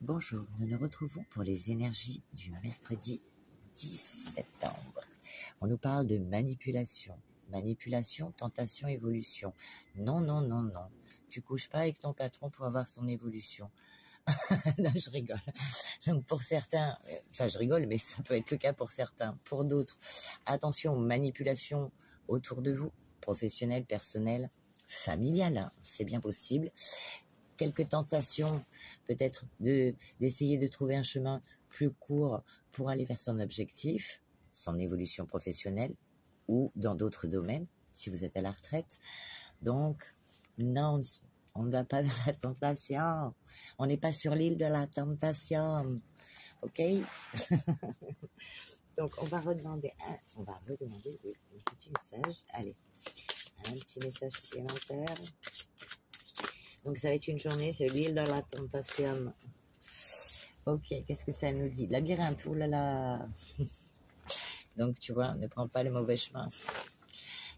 Bonjour, nous nous retrouvons pour les énergies du mercredi 10 septembre. On nous parle de manipulation. Manipulation, tentation, évolution. Non, non, non, non. Tu couches pas avec ton patron pour avoir ton évolution. Non, je rigole. Donc pour certains, enfin je rigole, mais ça peut être le cas pour certains. Pour d'autres, attention, manipulation autour de vous, professionnelle, personnelle, familiale, hein, c'est bien possible. Quelques tentations, peut-être d'essayer de trouver un chemin plus court pour aller vers son objectif, son évolution professionnelle ou dans d'autres domaines, si vous êtes à la retraite. Donc, non, on ne va pas vers la tentation. On n'est pas sur l'île de la tentation. OK? Donc, on va redemander oui, un petit message. Allez, un petit message supplémentaire. Donc, ça va être une journée, c'est l'île de la tentation. Ok, qu'est-ce que ça nous dit? Labyrinthe, oh là là. Donc, tu vois, ne prends pas le mauvais chemin.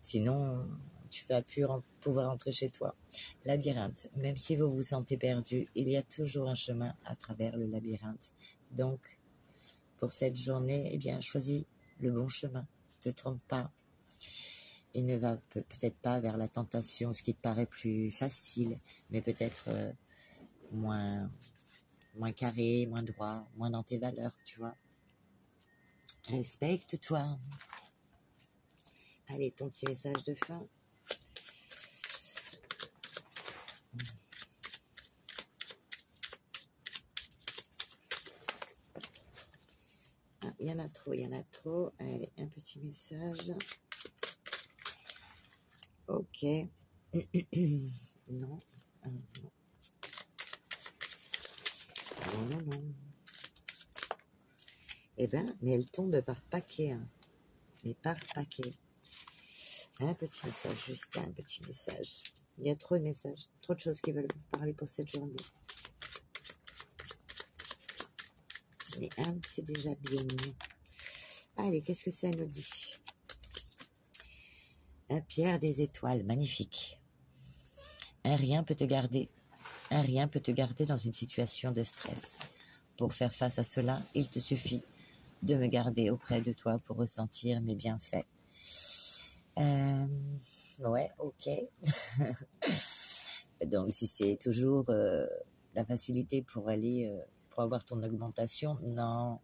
Sinon, tu vas plus pouvoir rentrer chez toi. Labyrinthe, même si vous vous sentez perdu, il y a toujours un chemin à travers le labyrinthe. Donc, pour cette journée, eh bien, choisis le bon chemin. Ne te trompe pas. Et ne va peut-être pas vers la tentation, ce qui te paraît plus facile, mais peut-être moins carré, moins droit, moins dans tes valeurs, tu vois. Respecte-toi. Allez, ton petit message de fin. Ah, il y en a trop. Allez, un petit message. Ok. Non. Non. Non. Eh ben, mais elle tombe par paquet. Hein. Mais par paquet. Un petit message, juste un petit message. Il y a trop de messages, trop de choses qui veulent vous parler pour cette journée. Mais un, c'est déjà bien. Allez, qu'est-ce que ça nous dit? Un pierre des étoiles, magnifique. Un rien peut te garder dans une situation de stress. Pour faire face à cela, il te suffit de me garder auprès de toi pour ressentir mes bienfaits. Ouais, ok. Donc, si c'est toujours la facilité pour aller, pour avoir ton augmentation, non.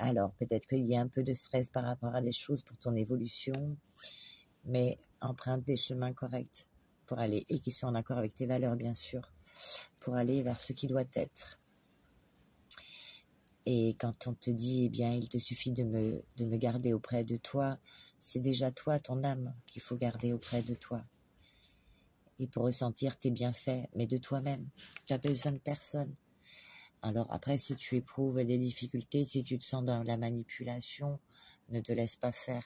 Alors, peut-être qu'il y a un peu de stress par rapport à des choses pour ton évolution, mais emprunte des chemins corrects pour aller, et qui sont en accord avec tes valeurs, bien sûr, pour aller vers ce qui doit être. Et quand on te dit, eh bien, il te suffit de me garder auprès de toi, c'est déjà toi, ton âme, qu'il faut garder auprès de toi. Et pour ressentir tes bienfaits, mais de toi-même. Tu n'as besoin de personne. Alors après, si tu éprouves des difficultés, si tu te sens dans la manipulation, ne te laisse pas faire.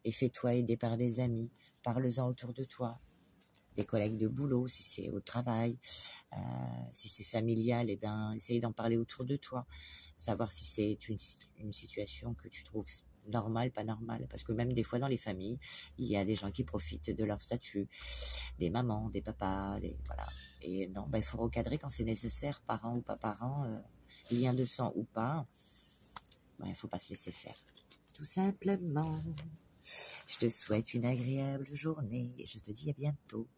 Et fais-toi aider par des amis. Parle-en autour de toi. Des collègues de boulot, si c'est au travail. Si c'est familial, eh ben, essaye d'en parler autour de toi. Savoir si c'est une situation que tu trouves normale, pas normale. Parce que même des fois dans les familles, il y a des gens qui profitent de leur statut. Des mamans, des papas, voilà. Et non, il faut recadrer quand c'est nécessaire, parents ou pas parents, lien de sang ou pas. Il faut pas se laisser faire. Tout simplement. Je te souhaite une agréable journée et je te dis à bientôt.